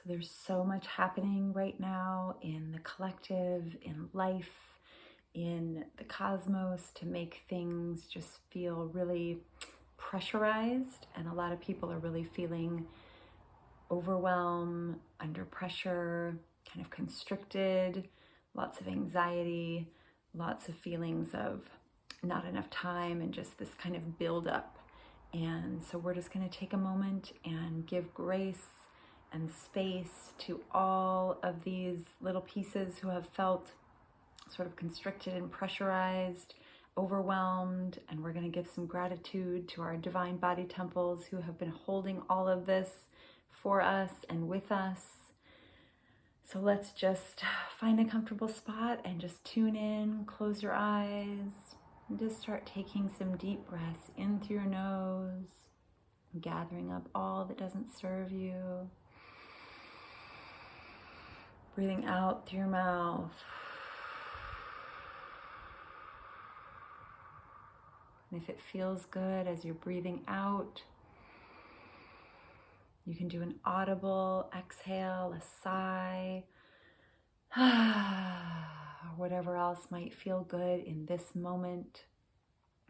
So there's so much happening right now in the collective, in life, in the cosmos to make things just feel really pressurized. And a lot of people are really feeling overwhelm, under pressure, kind of constricted, lots of anxiety, lots of feelings of not enough time, and just this kind of buildup. And so we're just going to take a moment and give grace and space to all of these little pieces who have felt sort of constricted and pressurized, overwhelmed. And we're going to give some gratitude to our divine body temples who have been holding all of this for us and with us. So let's just find a comfortable spot and just tune in, close your eyes, and just start taking some deep breaths in through your nose, gathering up all that doesn't serve you. Breathing out through your mouth. And if it feels good as you're breathing out, you can do an audible exhale, a sigh, or whatever else might feel good in this moment.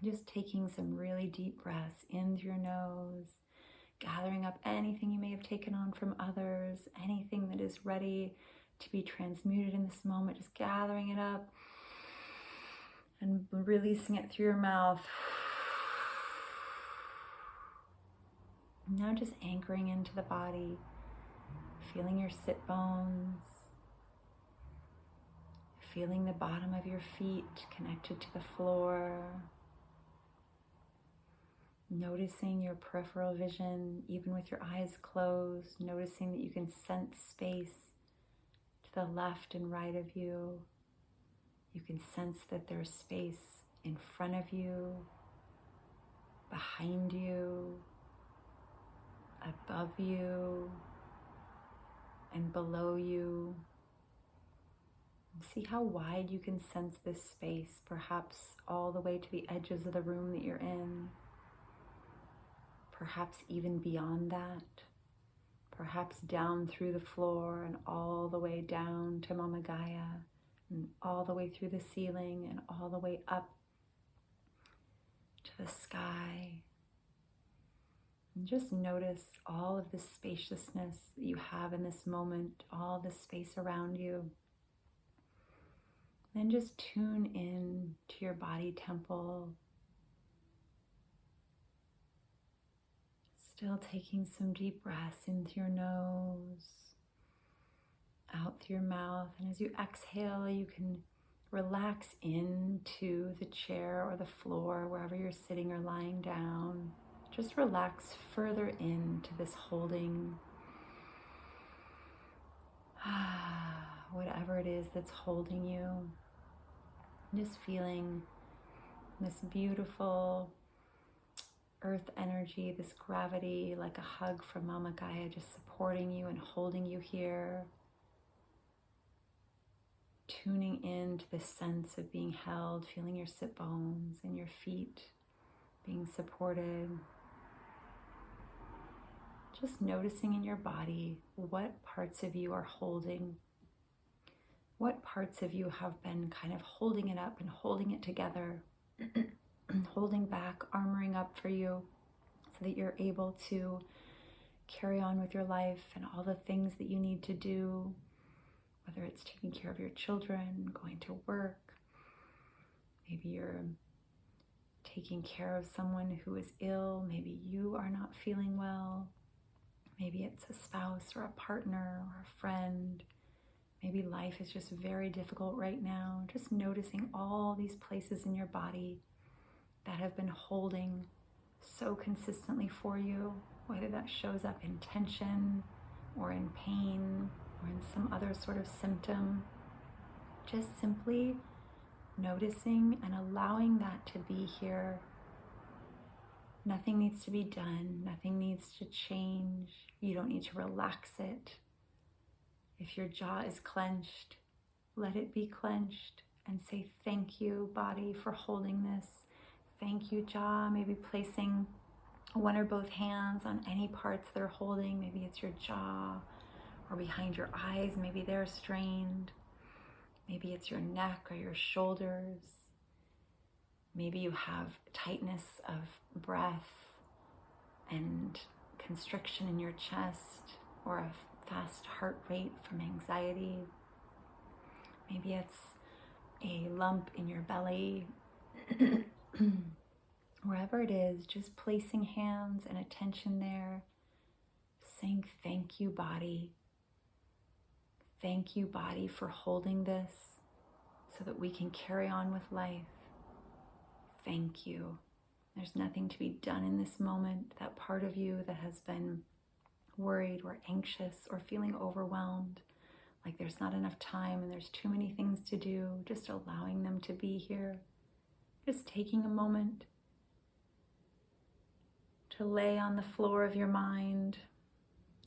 Just taking some really deep breaths in through your nose, gathering up anything you may have taken on from others, anything that is ready to be transmuted in this moment, just gathering it up and releasing it through your mouth. Now just anchoring into the body, feeling your sit bones, feeling the bottom of your feet connected to the floor, noticing your peripheral vision, even with your eyes closed, noticing that you can sense space to the left and right of you. You can sense that there's space in front of you, behind you, above you, and below you. See how wide you can sense this space, perhaps all the way to the edges of the room that you're in, perhaps even beyond that, perhaps down through the floor and all the way down to Mama Gaia, and all the way through the ceiling and all the way up to the sky. And just notice all of the spaciousness that you have in this moment, all the space around you. Then just tune in to your body temple. Still taking some deep breaths in through your nose, out through your mouth. And as you exhale, you can relax into the chair or the floor, wherever you're sitting or lying down. Just relax further into this holding. Whatever it is that's holding you. Just feeling this beautiful earth energy, this gravity, like a hug from Mama Gaia, just supporting you and holding you here. Tuning into this sense of being held, feeling your sit bones and your feet being supported. Just noticing in your body what parts of you are holding. What parts of you have been kind of holding it up and holding it together, holding back, armoring up for you so that you're able to carry on with your life and all the things that you need to do, whether it's taking care of your children, going to work, maybe you're taking care of someone who is ill, maybe you are not feeling well, maybe it's a spouse or a partner or a friend. Maybe life is just very difficult right now. Just noticing all these places in your body that have been holding so consistently for you, whether that shows up in tension or in pain or in some other sort of symptom. Just simply noticing and allowing that to be here. Nothing needs to be done. Nothing needs to change. You don't need to relax it. If your jaw is clenched, let it be clenched and say, thank you, body, for holding this. Thank you, jaw. Maybe placing one or both hands on any parts they're holding. Maybe it's your jaw or behind your eyes. Maybe they're strained. Maybe it's your neck or your shoulders. Maybe you have tightness of breath and constriction in your chest, or a fast heart rate from anxiety. Maybe it's a lump in your belly. Wherever it is, just placing hands and attention there, saying thank you, body. Thank you, body, for holding this so that we can carry on with life. Thank you. There's nothing to be done in this moment. That part of you that has been worried or anxious or feeling overwhelmed, like there's not enough time and there's too many things to do, just allowing them to be here. Just taking a moment to lay on the floor of your mind,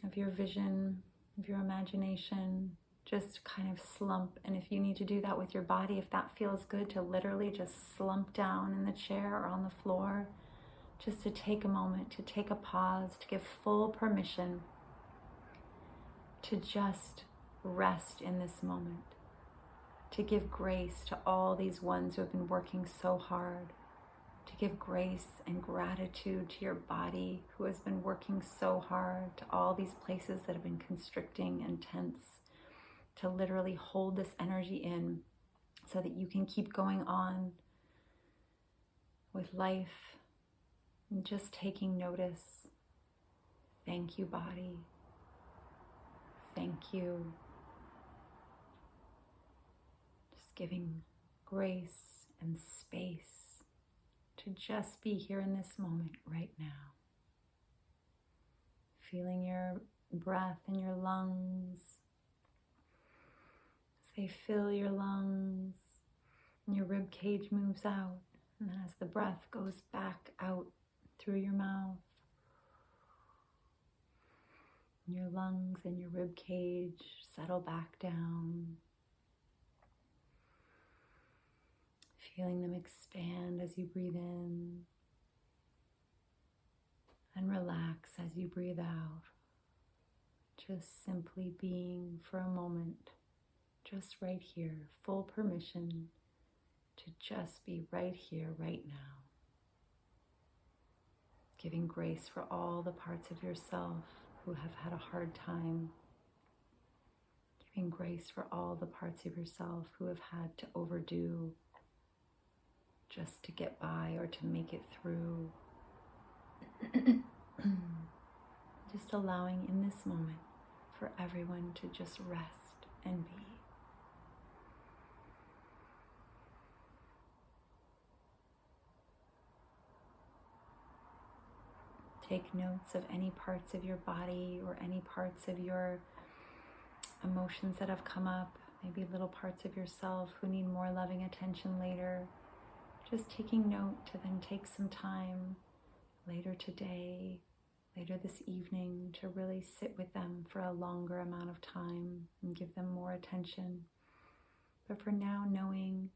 of your vision, of your imagination, just kind of slump. And if you need to do that with your body, if that feels good, to literally just slump down in the chair or on the floor, just to take a moment, to take a pause, to give full permission to just rest in this moment, to give grace to all these ones who have been working so hard, to give grace and gratitude to your body who has been working so hard, to all these places that have been constricting and tense, to literally hold this energy in so that you can keep going on with life and just taking notice. Thank you, body. Thank you. Just giving grace and space to just be here in this moment right now. Feeling your breath in your lungs. As they fill your lungs and your rib cage moves out. And then as the breath goes back out through your mouth, your lungs and your rib cage settle back down. Feeling them expand as you breathe in and relax as you breathe out. Just simply being for a moment, just right here, full permission to just be right here, right now. Giving grace for all the parts of yourself who have had a hard time. Giving grace for all the parts of yourself who have had to overdo just to get by or to make it through. Just allowing in this moment for everyone to just rest and be. Take notes of any parts of your body or any parts of your emotions that have come up, maybe little parts of yourself who need more loving attention later. Just taking note to then take some time later today, later this evening, to really sit with them for a longer amount of time and give them more attention. But for now, knowing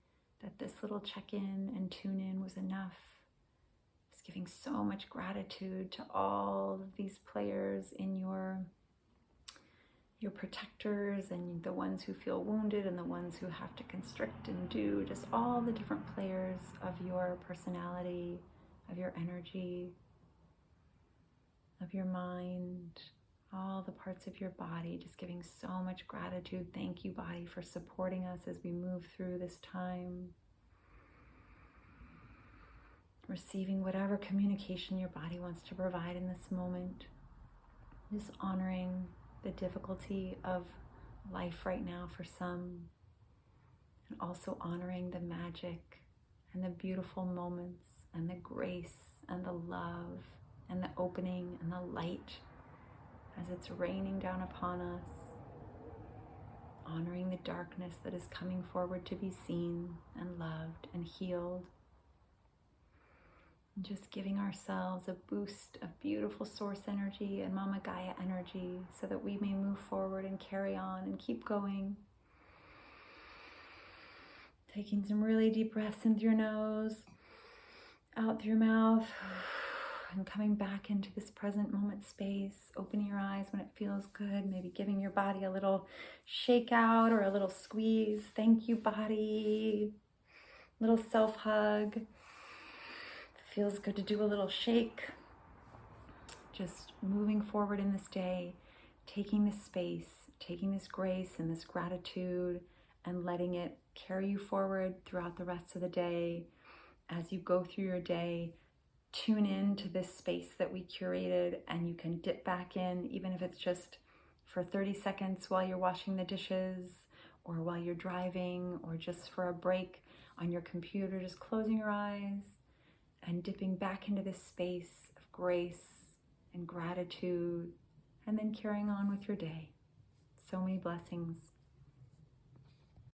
that this little check-in and tune-in was enough. Just giving so much gratitude to all of these players in your protectors and the ones who feel wounded and the ones who have to constrict and do, just all the different players of your personality, of your energy, of your mind, all the parts of your body, just giving so much gratitude. Thank you, body, for supporting us as we move through this time. Receiving whatever communication your body wants to provide in this moment. Just honoring the difficulty of life right now for some, and also honoring the magic and the beautiful moments and the grace and the love and the opening and the light as it's raining down upon us. Honoring the darkness that is coming forward to be seen and loved and healed. And just giving ourselves a boost of beautiful source energy and Mama Gaia energy so that we may move forward and carry on and keep going. Taking some really deep breaths in through your nose, out through your mouth, And coming back into this present moment space, opening your eyes when it feels good, maybe giving your body a little shake out or a little squeeze. Thank you, body. Little self hug. Feels good to do a little shake. Just moving forward in this day, taking this space, taking this grace and this gratitude, and letting it carry you forward throughout the rest of the day. As you go through your day, tune in to this space that we curated, and you can dip back in, even if it's just for 30 seconds while you're washing the dishes or while you're driving, or just for a break on your computer, just closing your eyes and dipping back into this space of grace and gratitude, and then carrying on with your day. So many blessings.